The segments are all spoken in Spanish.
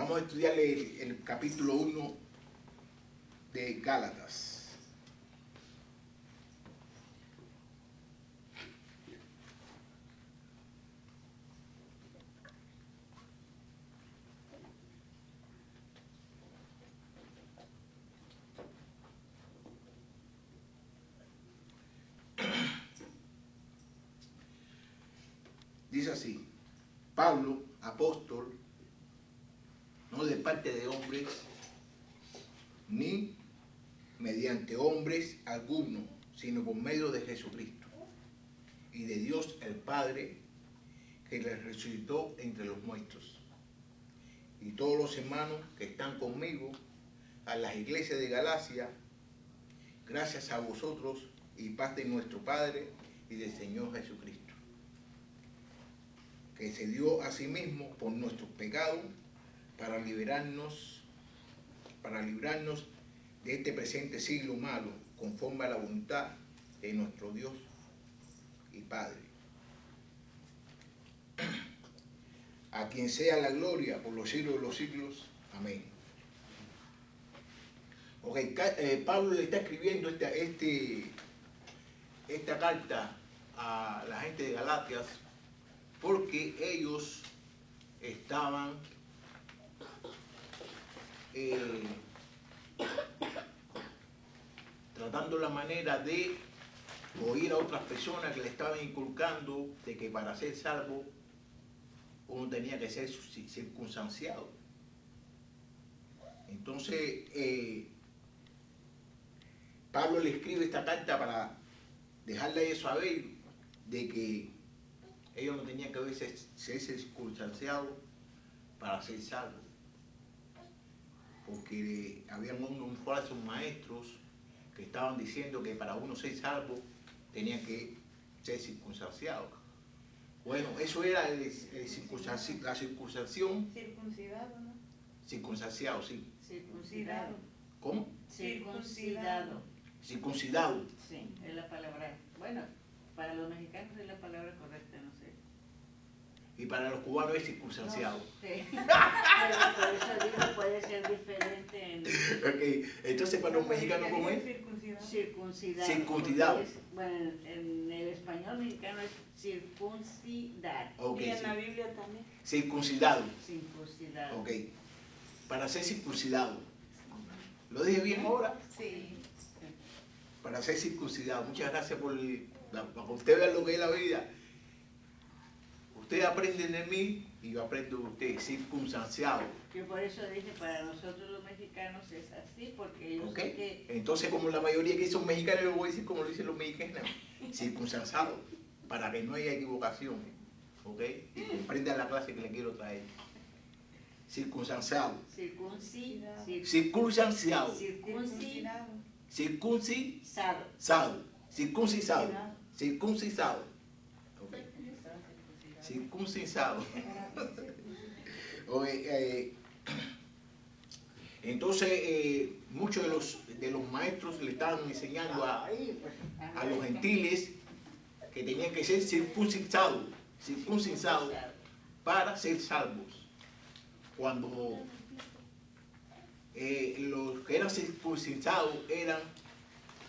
Vamos a estudiar el capítulo 1 de Gálatas. Dice así: Pablo, apóstol, no de parte de hombres, ni mediante hombres alguno, sino por medio de Jesucristo y de Dios el Padre, que le resucitó entre los muertos. Y todos los hermanos que están conmigo a las iglesias de Galacia, gracias a vosotros y paz de nuestro Padre y del Señor Jesucristo, que se dio a sí mismo por nuestros pecados para librarnos de este presente siglo malo, conforme a la voluntad de nuestro Dios y Padre, a quien sea la gloria por los siglos de los siglos. Amén. Okay, Pablo le está escribiendo esta carta a la gente de Galacias porque ellos estaban tratando la manera de oír a otras personas que le estaban inculcando de que para ser salvo uno tenía que ser circunstanciado. Entonces Pablo le escribe esta carta para dejarle a ellos saber de que ellos no tenían que ser circunstanciados para ser salvos, porque habían unos falsos maestros que estaban diciendo que para uno ser salvo tenía que ser circunstanciado. Bueno, eso era la circuncisión. Circuncidado, ¿no? Circunstanciado, sí. Circuncidado. ¿Cómo? Circuncidado. Circuncidado. Sí, es la palabra. Bueno, para los mexicanos es la palabra correcta, no sé. Y para los cubanos es circunstanciado. No, sí. Pero por eso digo, puede ser diferente en... Ok, entonces para los mexicanos, ¿cómo es? Circuncidado. Circuncidado. Bueno, en el español mexicano es circuncidar. Okay, y en la Biblia también. Circuncidado. Circuncidado. Ok. Para ser circuncidado. ¿Lo dije bien ahora? Sí. Para ser circuncidado. Muchas gracias para que usted vea lo que es la vida. Ustedes aprenden de mí y yo aprendo de ustedes, circunstanciado. Yo por eso dije, para nosotros los mexicanos es así, porque yo Okay. sé que... Entonces, como la mayoría que son mexicanos, yo voy a decir como lo dicen los mexicanos, circunstanciado, para que no haya equivocación. ¿Ok? Y comprendan la clase que le quiero traer. Circunstanciado. Circuncidado. Circunstanciado. Circuncidado. Circuncisado. Circuncisado. Circuncisado. Ok. Circuncisado. Entonces, muchos de los maestros le estaban enseñando a los gentiles que tenían que ser circuncisados para ser salvos. Cuando los que eran circuncisados eran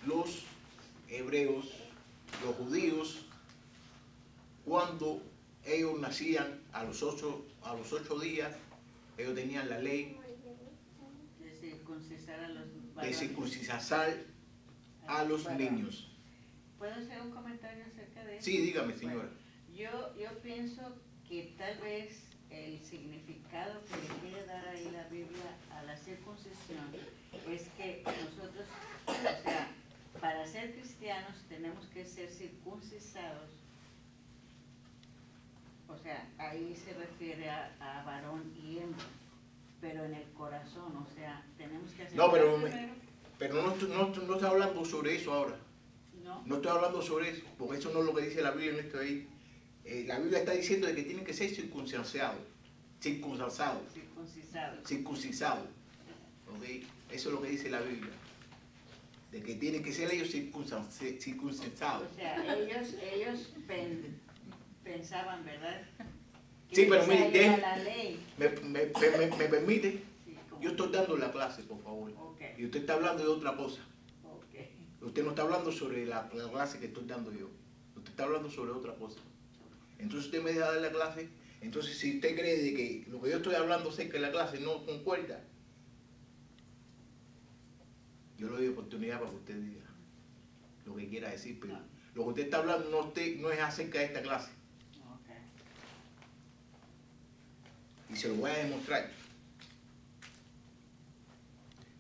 los hebreos, los judíos, cuando ellos nacían a los 8 días, ellos tenían la ley de circuncisar a los niños. ¿Puedo hacer un comentario acerca de eso? Sí, dígame, señora. Bueno, yo pienso que tal vez el significado que le quiere dar ahí la Biblia a la circuncisión es que nosotros, o sea, para ser cristianos tenemos que ser circuncisados. O sea, ahí se refiere a varón y hembra, pero en el corazón, o sea, tenemos que hacer... No, pero no estoy hablando sobre eso ahora. No estoy hablando sobre eso, porque eso no es lo que dice la Biblia en esto ahí. La Biblia está diciendo de que tienen que ser circuncidados. Circuncisados. ¿Okay? Eso es lo que dice la Biblia. De que tienen que ser ellos circuncisados. O sea, ellos pensaban, ¿verdad? Sí, pero mire, era la ley. ¿me permite? Sí, ¿cómo? Yo estoy dando la clase, por favor. Okay. Y usted está hablando de otra cosa. Okay. Usted no está hablando sobre la clase que estoy dando yo. Usted está hablando sobre otra cosa. Entonces usted me deja dar la clase. Entonces si usted cree de que lo que yo estoy hablando acerca de la clase no concuerda, yo le doy oportunidad para que usted diga lo que quiera decir. Pero lo que usted está hablando no es acerca de esta clase. Okay. Y se lo voy a demostrar.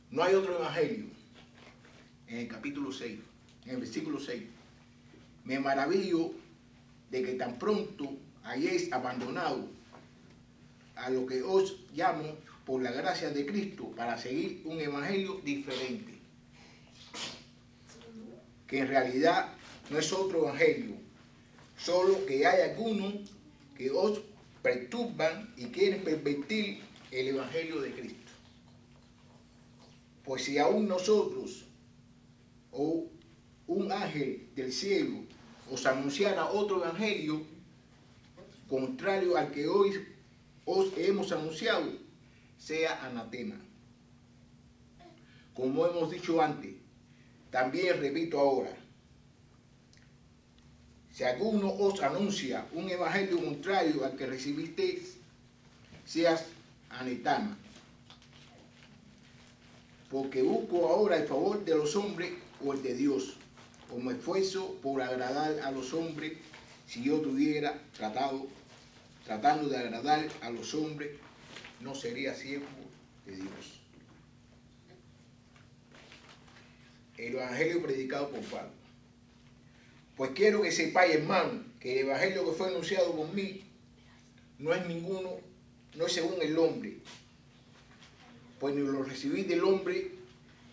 No hay otro evangelio. En el capítulo 6, en el versículo 6. Me maravillo de que tan pronto hayáis abandonado a lo que os llamo por la gracia de Cristo para seguir un evangelio diferente, que en realidad no es otro evangelio, solo que hay algunos que os perturban y quieren pervertir el evangelio de Cristo. Pues si aún nosotros o un ángel del cielo os anunciara otro evangelio contrario al que hoy os hemos anunciado, sea anatema. Como hemos dicho antes, también repito ahora, si alguno os anuncia un evangelio contrario al que recibisteis, seas anatema. Porque busco ahora el favor de los hombres o el de Dios, o me esfuerzo por agradar a los hombres. Si yo estuviera tratando de agradar a los hombres, no sería siervo de Dios. El evangelio predicado por Pablo. Pues quiero que sepáis, hermano, que el evangelio que fue anunciado por mí no es según el hombre, pues ni lo recibí del hombre,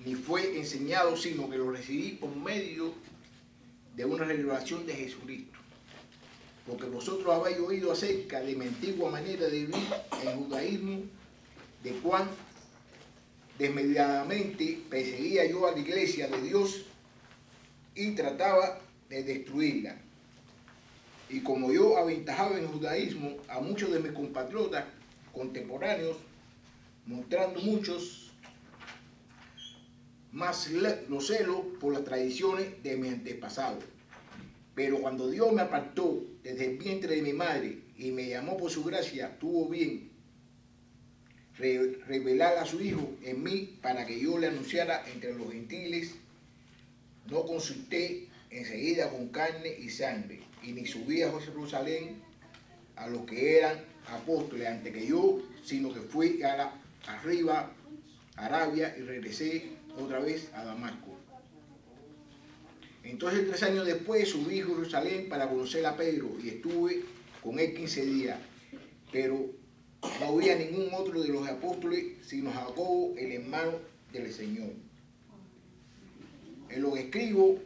ni fue enseñado, sino que lo recibí por medio de una revelación de Jesucristo. Porque vosotros habéis oído acerca de mi antigua manera de vivir en judaísmo, de cuán desmedidamente perseguía yo a la iglesia de Dios y trataba de destruirla. Y como yo aventajaba en el judaísmo a muchos de mis compatriotas contemporáneos, mostrando muchos más los celos por las tradiciones de mis antepasados. Pero cuando Dios me apartó desde el vientre de mi madre y me llamó por su gracia, tuvo bien revelar a su Hijo en mí para que yo le anunciara entre los gentiles. No consulté enseguida con carne y sangre, y ni subí a Jerusalén a los que eran apóstoles antes que yo, sino que fui arriba a Arabia y regresé otra vez a Damasco. Entonces 3 años después subí a Jerusalén para conocer a Pedro y estuve con él 15 días, pero no había ningún otro de los apóstoles sino Jacobo, el hermano del Señor. En lo que escribo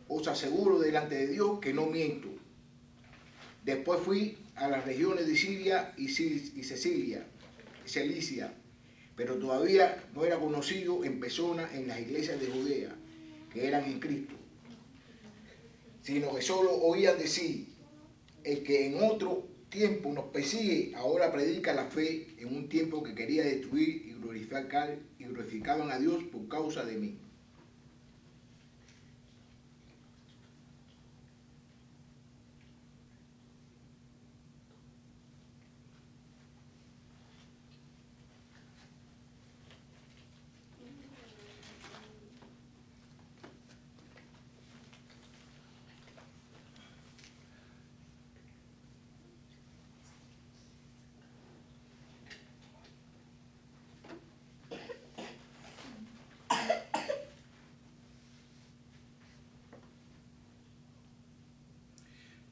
os aseguro delante de Dios que no miento. Después fui a las regiones de Siria y Cilicia, pero todavía no era conocido en persona en las iglesias de Judea, que eran en Cristo, sino que solo oían decir, el que en otro tiempo nos persigue, ahora predica la fe en un tiempo que quería destruir y glorificaban a Dios por causa de mí.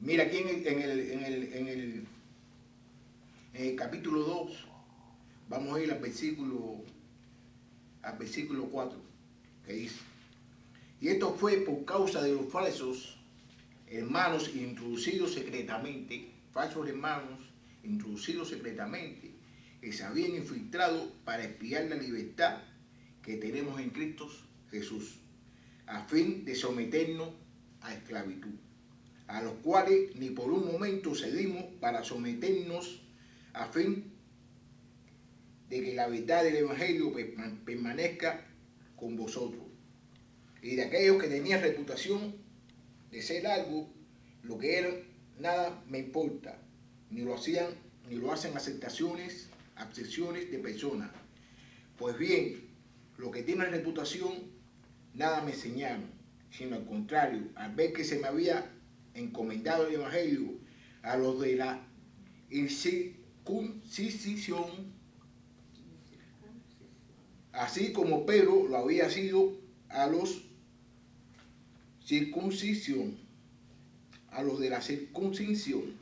Mira aquí en el capítulo 2, vamos a ir al versículo 4, que dice, y esto fue por causa de los falsos hermanos introducidos secretamente, que se habían infiltrado para espiar la libertad que tenemos en Cristo Jesús, a fin de someternos a esclavitud, a los cuales ni por un momento cedimos para someternos a fin de que la verdad del Evangelio permanezca con vosotros. Y de aquellos que tenían reputación de ser algo, lo que eran, nada me importa, ni lo hacen aceptaciones de personas. Pues bien, los que tienen reputación, nada me enseñaron, sino al contrario, al ver que se me había encomendado el Evangelio a los de la incircuncisión, así como Pedro lo había sido a los circuncisión, a los de la circuncisión.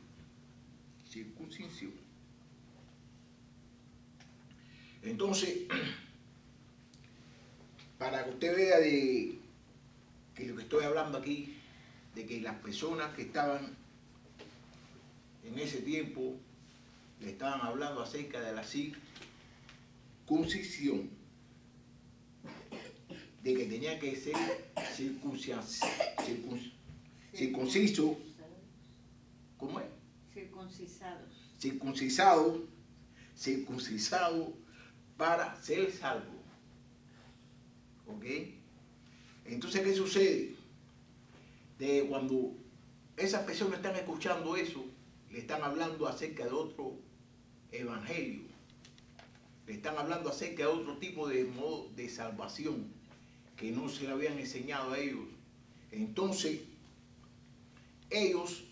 Entonces, para que usted vea de que lo que estoy hablando aquí, de que las personas que estaban en ese tiempo le estaban hablando acerca de la circuncisión, de que tenía que ser circunciso, ¿cómo es? Circuncisado para ser salvo. ¿Ok? Entonces, ¿qué sucede? De cuando esas personas están escuchando eso, le están hablando acerca de otro evangelio, le están hablando acerca de otro tipo de modo de salvación que no se le habían enseñado a ellos. Entonces, ellos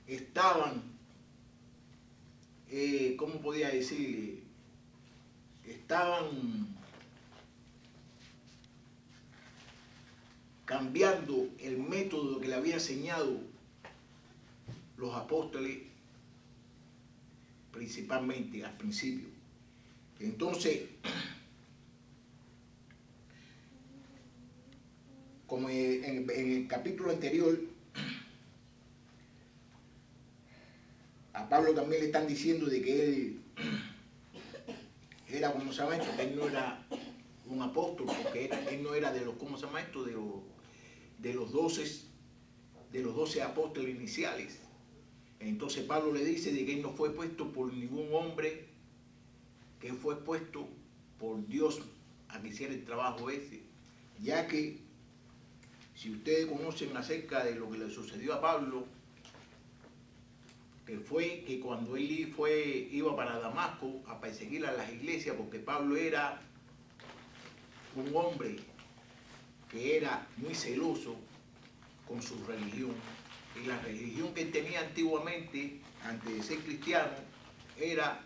estaban, ¿cómo podía decirle? Estaban cambiando el método que le había enseñado los apóstoles, principalmente al principio. Entonces, como en el capítulo anterior, a Pablo también le están diciendo de que él era, como se llama esto, que él no era un apóstol, porque él no era de los, ¿cómo se llama esto? De los 12 apóstoles iniciales. Entonces Pablo le dice de que él no fue puesto por ningún hombre, que él fue puesto por Dios a que hiciera el trabajo ese, ya que si ustedes conocen acerca de lo que le sucedió a Pablo, que fue que cuando él iba para Damasco a perseguir a las iglesias, porque Pablo era un hombre que era muy celoso con su religión, y la religión que él tenía antiguamente, antes de ser cristiano, era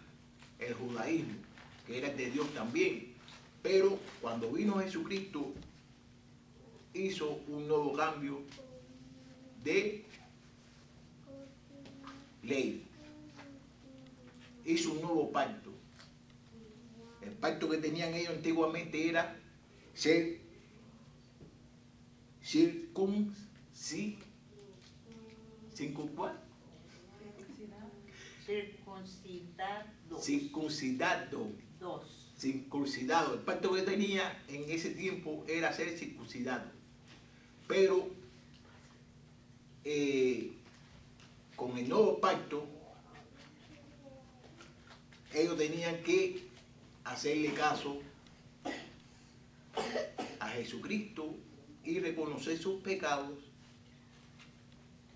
el judaísmo, que era de Dios también. Pero cuando vino Jesucristo, hizo un nuevo cambio de ley. Hizo un nuevo pacto. El pacto que tenían ellos antiguamente era ser circuncidado. El pacto que tenía en ese tiempo era ser circuncidado. Pero con el nuevo pacto, ellos tenían que hacerle caso a Jesucristo y reconocer sus pecados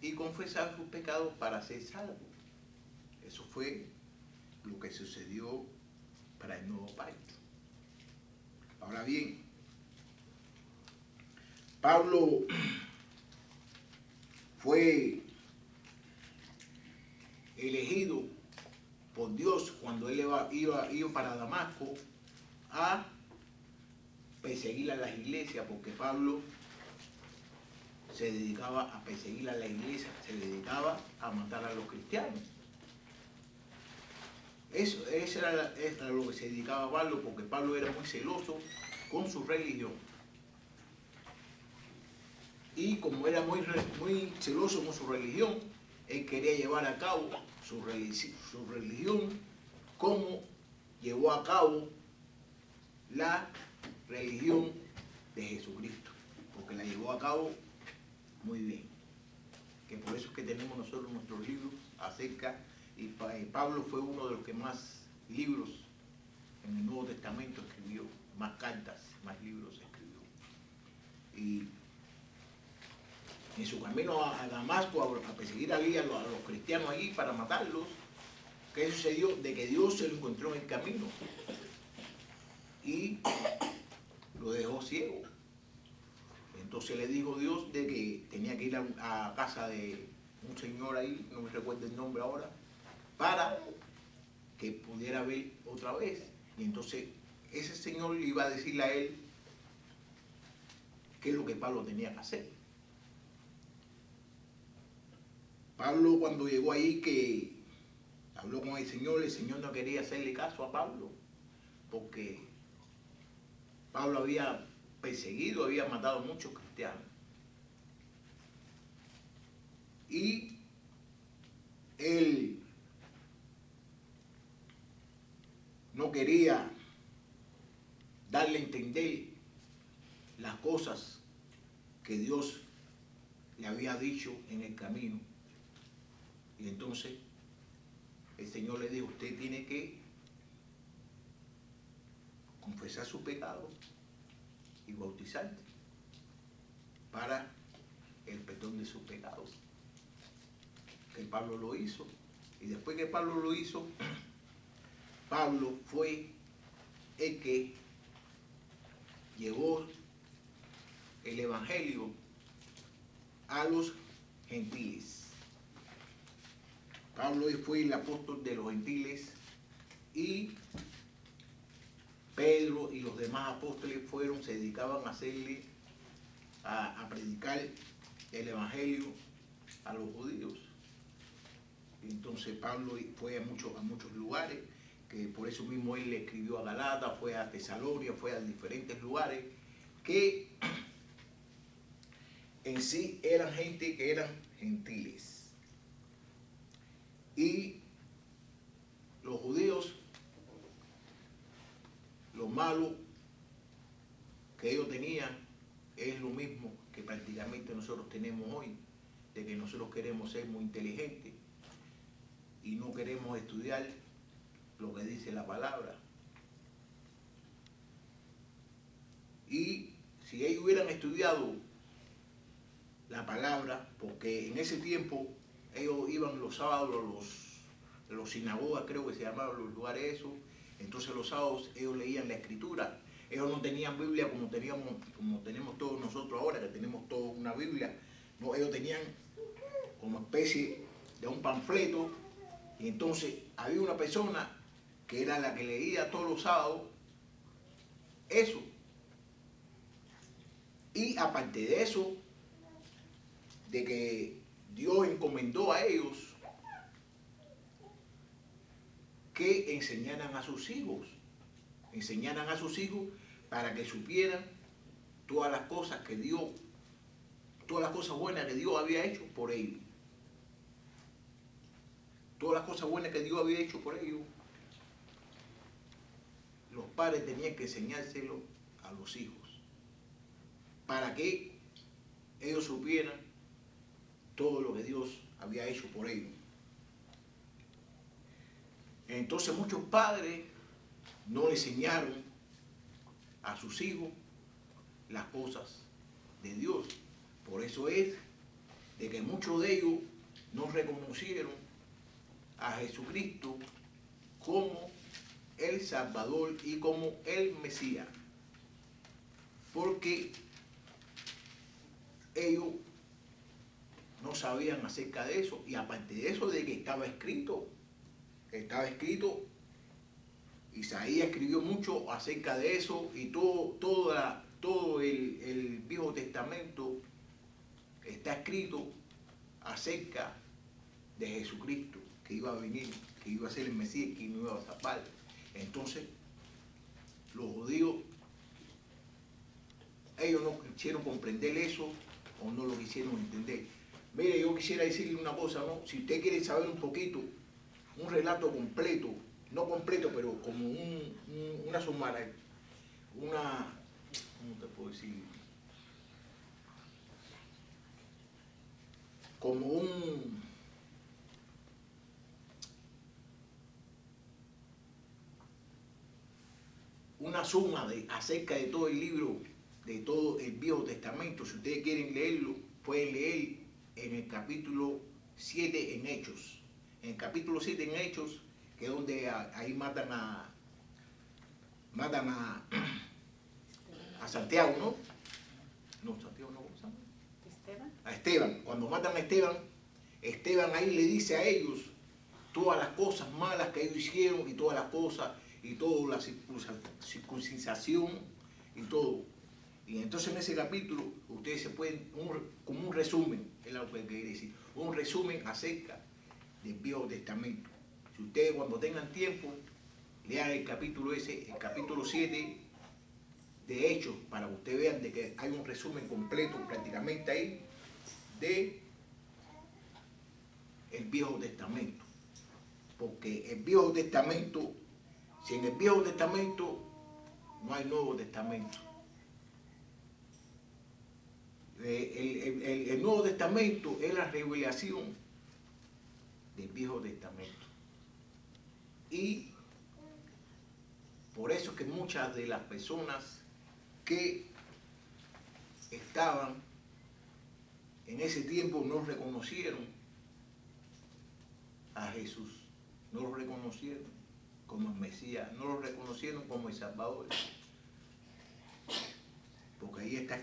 y confesar sus pecados para ser salvos. Eso fue lo que sucedió para el nuevo pacto. Ahora bien, Pablo fue elegido por Dios cuando él iba para Damasco a perseguir a las iglesias, porque Pablo se dedicaba a perseguir a la iglesia, se dedicaba a matar a los cristianos. Eso era lo que se dedicaba Pablo, porque Pablo era muy celoso con su religión. Y como era muy celoso con su religión, él quería llevar a cabo su religión como llevó a cabo la religión de Jesucristo, porque la llevó a cabo muy bien. Que por eso es que tenemos nosotros nuestros libros acerca Y Pablo fue uno de los que más libros en el Nuevo Testamento escribió, más cartas, más libros escribió. Y en su camino a Damasco a perseguir allí a los cristianos allí para matarlos, ¿qué sucedió? De que Dios se lo encontró en el camino y lo dejó ciego. Entonces le dijo Dios de que tenía que ir a casa de un señor ahí, no me recuerdo el nombre ahora, para que pudiera ver otra vez. Y entonces ese señor le iba a decirle a él qué es lo que Pablo tenía que hacer. Pablo, cuando llegó ahí, que habló con el Señor no quería hacerle caso a Pablo, porque Pablo había perseguido, había matado a muchos cristianos. Y él no quería darle a entender las cosas que Dios le había dicho en el camino. Y entonces el Señor le dijo, usted tiene que confesar su pecado y bautizarse para el perdón de sus pecados. Que Pablo lo hizo. Y después que Pablo lo hizo, Pablo fue el que llevó el evangelio a los gentiles. Pablo fue el apóstol de los gentiles y Pedro y los demás apóstoles se dedicaban a predicar el evangelio a los judíos. Entonces Pablo fue a muchos lugares, que por eso mismo él le escribió a Galata, fue a Tesalónica, fue a diferentes lugares que en sí eran gente que eran gentiles. Y los judíos, lo malo que ellos tenían es lo mismo que prácticamente nosotros tenemos hoy, de que nosotros queremos ser muy inteligentes y no queremos estudiar lo que dice la palabra. Y si ellos hubieran estudiado la palabra, porque en ese tiempo ellos iban los sábados los sinagogas, creo que se llamaban los lugares esos, entonces los sábados ellos leían la escritura. Ellos no tenían Biblia como tenemos todos nosotros ahora, que tenemos toda una Biblia. No, ellos tenían como especie de un panfleto, y entonces había una persona que era la que leía todos los sábados eso. Y aparte de eso, de que Dios encomendó a ellos que enseñaran a sus hijos para que supieran todas las cosas que Dios, todas las cosas buenas que Dios había hecho por ellos. Todas las cosas buenas que Dios había hecho por ellos, los padres tenían que enseñárselo a los hijos, para que ellos supieran todo lo que Dios había hecho por ellos. Entonces muchos padres no le enseñaron a sus hijos las cosas de Dios. Por eso es de que muchos de ellos no reconocieron a Jesucristo como el Salvador y como el Mesías, porque ellos no sabían acerca de eso. Y aparte de eso, de que estaba escrito, Isaías escribió mucho acerca de eso, y todo el Viejo Testamento está escrito acerca de Jesucristo, que iba a venir, que iba a ser el Mesías, que no iba a salvar. Entonces, los judíos, ellos no quisieron comprender eso, o no lo quisieron entender. Mire, yo quisiera decirle una cosa, ¿no? Si usted quiere saber un poquito, un relato completo, no completo, pero como una sumara, ¿cómo te puedo decir? Como suma acerca de todo el libro, de todo el Viejo Testamento. Si ustedes quieren leerlo, pueden leer en el capítulo 7 en Hechos. En el capítulo 7 en Hechos, que es donde ahí matan a Santiago, ¿no? No, Santiago no, ¿cómo se llama? Esteban. A Esteban. Cuando matan a Esteban, Esteban ahí le dice a ellos todas las cosas malas que ellos hicieron y todas las cosas y toda la circuncisación y todo. Y entonces en ese capítulo ustedes se pueden, como un resumen, es lo que quiere decir, un resumen acerca del Viejo Testamento. Si ustedes cuando tengan tiempo, lean el capítulo ese, el capítulo 7 de Hechos, para que ustedes vean de que hay un resumen completo prácticamente ahí de el Viejo Testamento. Porque el Viejo Testamento, si en el Viejo Testamento no hay Nuevo Testamento. El Nuevo Testamento es la revelación del Viejo Testamento. Y por eso es que muchas de las personas que estaban en ese tiempo no reconocieron a Jesús, no lo reconocieron como el Mesías, no lo reconocieron como el Salvador. Porque ahí estaba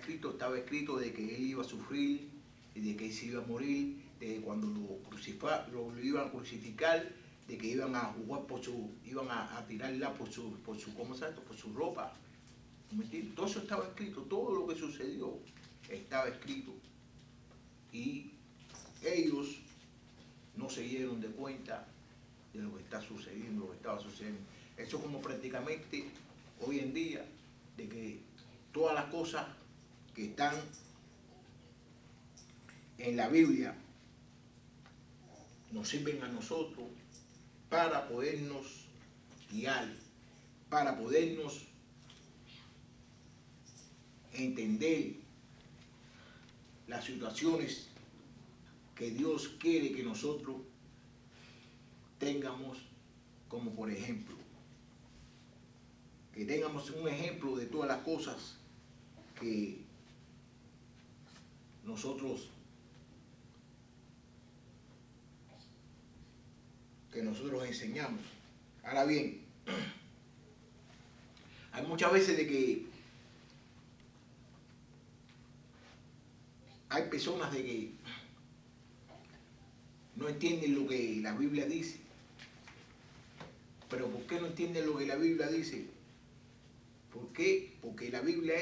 escrito de que él iba a sufrir y de que él se iba a morir, de que cuando lo iban a crucificar, de que iban a jugar iban a tirarla por su ropa. ¿Me entiendes? Todo eso estaba escrito, todo lo que sucedió estaba escrito. Y ellos no se dieron de cuenta de lo que está sucediendo, lo que estaba sucediendo. Eso como prácticamente hoy en día, de que todas las cosas que están en la Biblia nos sirven a nosotros para podernos guiar, para podernos entender las situaciones que Dios quiere que nosotros tengamos, como por ejemplo, que tengamos un ejemplo de todas las cosas que nosotros enseñamos. Ahora bien, hay muchas veces de que hay personas de que no entienden lo que la Biblia dice. Pero ¿por qué no entienden lo que la Biblia dice? ¿Por qué? Porque la Biblia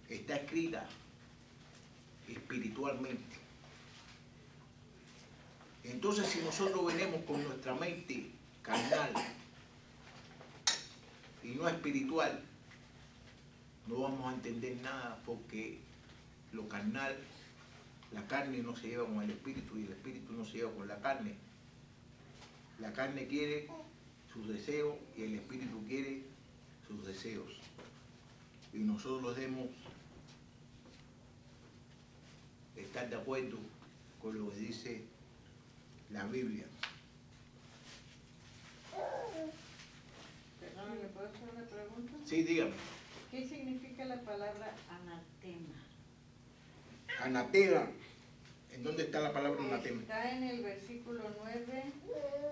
está escrita espiritualmente. Entonces, si nosotros venimos con nuestra mente carnal y no espiritual, no vamos a entender nada, porque lo carnal, la carne no se lleva con el espíritu y el espíritu no se lleva con la carne. La carne quiere sus deseos y el espíritu quiere sus deseos. Y nosotros debemos estar de acuerdo con lo que dice la Biblia. Perdón, ¿le puedo hacer una pregunta? Sí, dígame. ¿Qué significa la palabra anatema? Anatema. ¿En dónde está la palabra anatema? Está en el versículo 9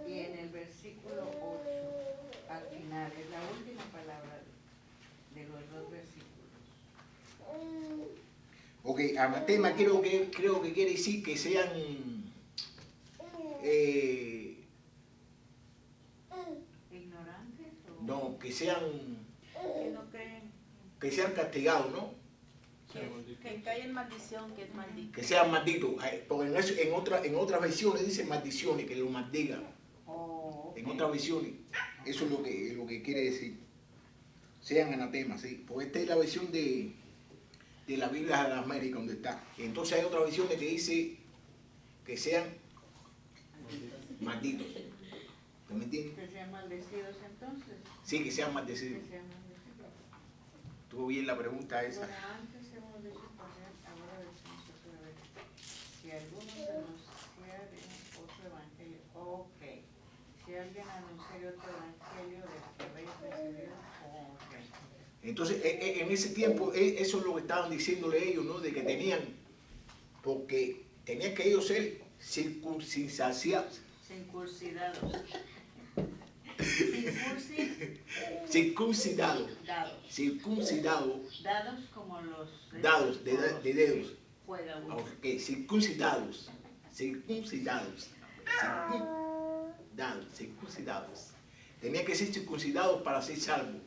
y en el versículo 8. Al final, es la última palabra de los dos versículos. Ok, anatema creo que quiere decir que sean ¿Ignorantes o no, que sean que no creen? que sean castigados, ¿no? Que cae en maldición, que es maldito. Que sean malditos. Porque en otras versiones dice maldiciones, que lo maldigan. Oh, okay. En otras versiones, eso es lo que quiere decir. Sean anatemas, ¿sí? Porque esta es la versión de la Biblia de América, donde está. Entonces hay otra versión que dice que sean malditos. ¿Me entiendes? Que sean maldecidos entonces. Sí, que sean maldecidos. Que sean maldecidos. Estuvo bien la pregunta esa. Bueno, antes hemos dicho poner, ahora decimos otra vez. Si alguno anunciare otro evangelio, ok. Si alguien anunciare otro evangelio del que Entonces, en ese tiempo, eso es lo que estaban diciéndole ellos, ¿no? De que tenían, porque tenían que ellos ser circuncidados. Circuncidados. Circuncidados. Dados como los Dados, de dedos. juega uno. Ok, circuncidados. Circuncidados. Circuncidados. Tenían que ser circuncidados para ser salvos.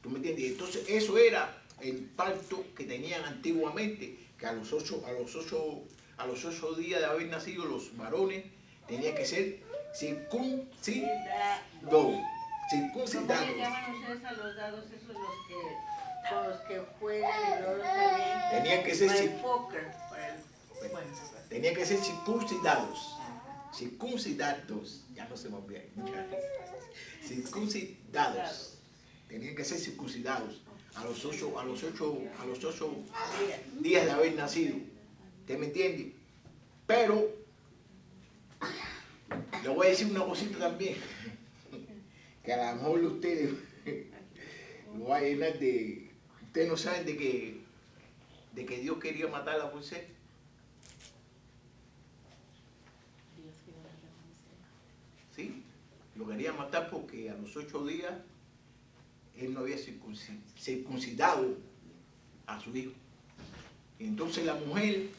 ¿Tú me entiendes? Entonces, eso era el pacto que tenían antiguamente, que a los 8 días de haber nacido los varones tenían que ser circuncidados. ¿Cómo Circuncidados. le llaman ustedes a los dados esos con los que juegan y luego los avientan? Tenían que ser para el póker. Bueno. Tenían que ser circuncidados. Circuncidados. Ya no se me olvida. Circuncidados. Tenían que ser circuncidados a los 8 días de haber nacido. ¿Usted me entiende? Pero le voy a decir una cosita también, que a lo mejor ustedes lo va a llenar de... Ustedes no saben de que Dios quería matar a Moisés. Sí, lo quería matar porque a los 8 días él no había circuncidado a su hijo. Y entonces la mujer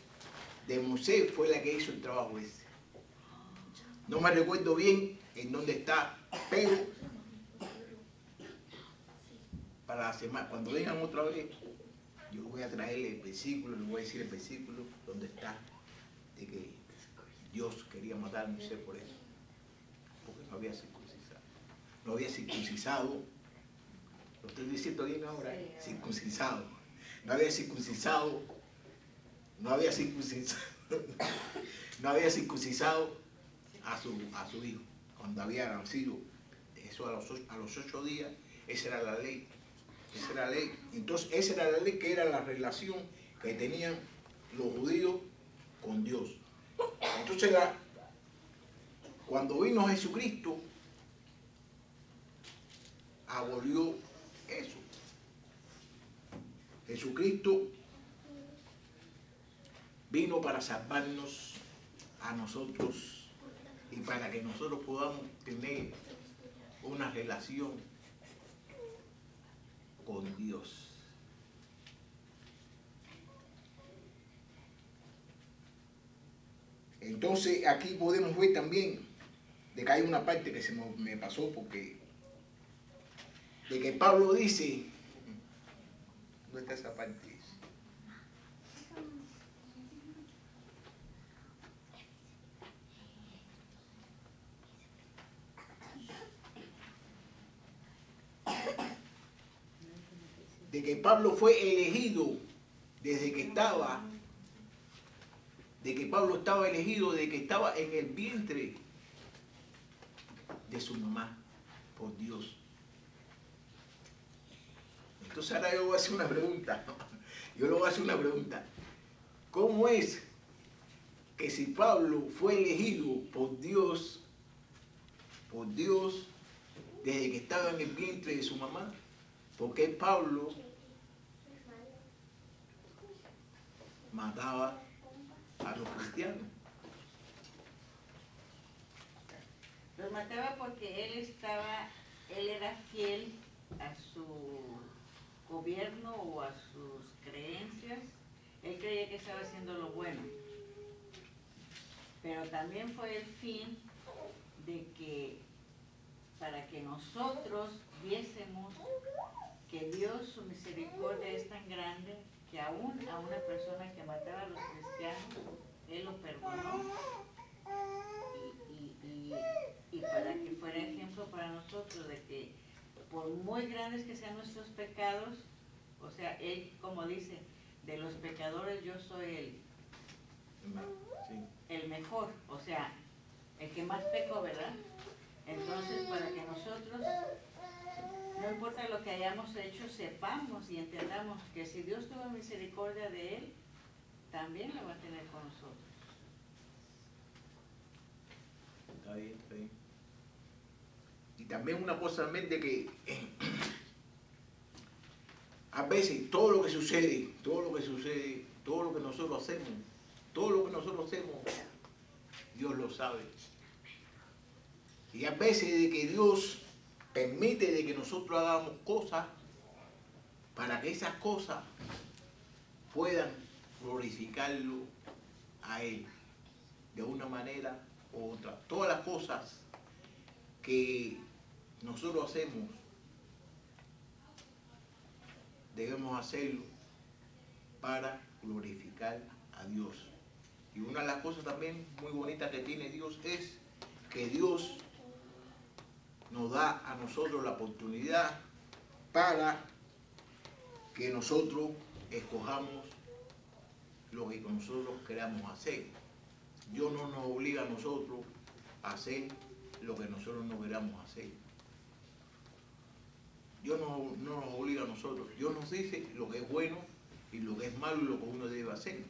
de Moisés fue la que hizo el trabajo ese. No me recuerdo bien en dónde está, pero para la semana, cuando vengan otra vez, yo voy a traerle el versículo, le voy a decir el versículo donde está, de que Dios quería matar a Moisés por eso, porque no había circuncidado. No había circuncidado. Lo estoy diciendo bien ahora, circuncidado. No había circuncidado a su hijo cuando había nacido. Eso a los 8 días, esa era la ley. Esa era la ley. Entonces, esa era la ley, que era la relación que tenían los judíos con Dios. Entonces, cuando vino Jesucristo, abolió eso. Jesucristo vino para salvarnos a nosotros y para que nosotros podamos tener una relación con Dios. Entonces aquí podemos ver también de que hay una parte que se me pasó, porque de que Pablo dice, ¿dónde está esa parte? De que Pablo fue elegido desde que estaba, de que Pablo estaba elegido desde que estaba en el vientre de su mamá por Dios. Entonces ahora yo voy a hacer una pregunta. Yo le voy a hacer una pregunta. ¿Cómo es que si Pablo fue elegido por Dios desde que estaba en el vientre de su mamá, por qué Pablo mataba a los cristianos? Los mataba porque él era fiel a su gobierno o a sus creencias. Él creía que estaba haciendo lo bueno. Pero también fue el fin de que, para que nosotros viésemos que Dios, su misericordia es tan grande, que aún a una persona que mataba a los cristianos, Él lo perdonó. Y para que fuera ejemplo para nosotros de que por muy grandes que sean nuestros pecados, o sea, Él, como dice, de los pecadores yo soy el mejor, o sea, el que más pecó, ¿verdad? Entonces, para que nosotros, no importa lo que hayamos hecho, sepamos y entendamos que si Dios tuvo misericordia de Él, también lo va a tener con nosotros. Está bien, está bien. Y también una cosa también de que a veces todo lo que sucede, todo lo que nosotros hacemos, Dios lo sabe. Y a veces de que Dios permite de que nosotros hagamos cosas para que esas cosas puedan glorificarlo a Él de una manera u otra. Todas las cosas que nosotros hacemos debemos hacerlo para glorificar a Dios. Y una de las cosas también muy bonitas que tiene Dios es que Dios nos da a nosotros la oportunidad para que nosotros escojamos lo que nosotros queramos hacer. Dios no nos obliga a nosotros a hacer lo que nosotros no queramos hacer. Dios no nos obliga a nosotros. Dios nos dice lo que es bueno y lo que es malo y lo que uno debe hacer.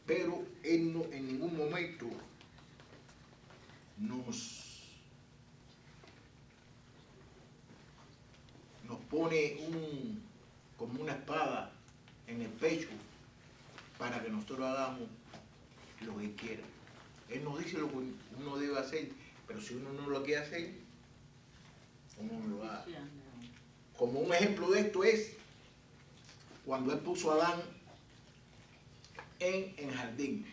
Pero Él no, en ningún momento nos pone como una espada en el pecho para que nosotros hagamos lo que Él quiera. Él nos dice lo que uno debe hacer, pero si uno no lo quiere hacer, uno no lo haga. Como un ejemplo de esto es cuando Él puso a Adán en el jardín.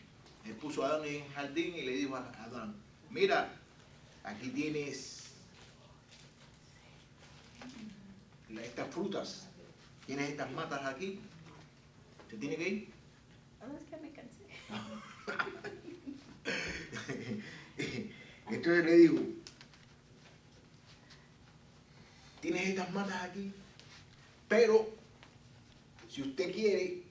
Él puso a Adán en el jardín y le dijo a Adán, mira, aquí tienes estas frutas, tienes estas matas aquí, ¿te tiene que ir? No, es que me cansé. Entonces le digo, tienes estas matas aquí, pero si usted quiere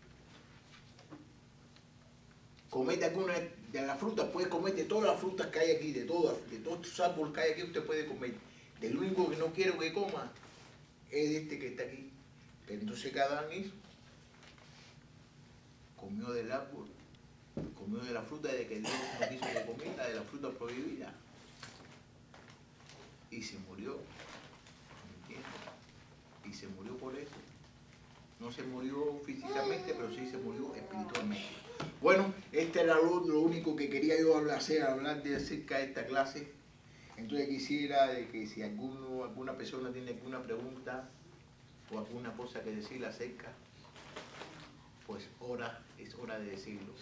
comer de alguna de las frutas, puede comer de todas las frutas que hay aquí, de todos estos árboles que hay aquí, usted puede comer. Del único que no quiero que coma es este que está aquí. Pero entonces cada Adán hizo, comió del árbol, comió de la fruta de que Dios no quiso que comiera, de la fruta prohibida, y se murió. Y se murió por eso. No se murió físicamente, pero sí se murió espiritualmente. Bueno, este era lo único que quería yo hablar de acerca de esta clase. Entonces quisiera de que si alguna persona tiene alguna pregunta o alguna cosa que decir acerca, pues es hora de decirlo.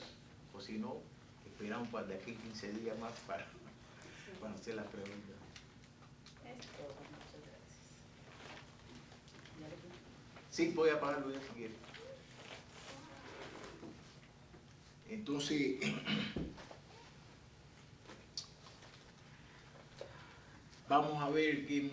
O si no, esperamos para de aquí 15 días más para hacer las preguntas. Es todo, muchas gracias. Sí, voy a apagarlo ya si quieres. Entonces, vamos a ver qué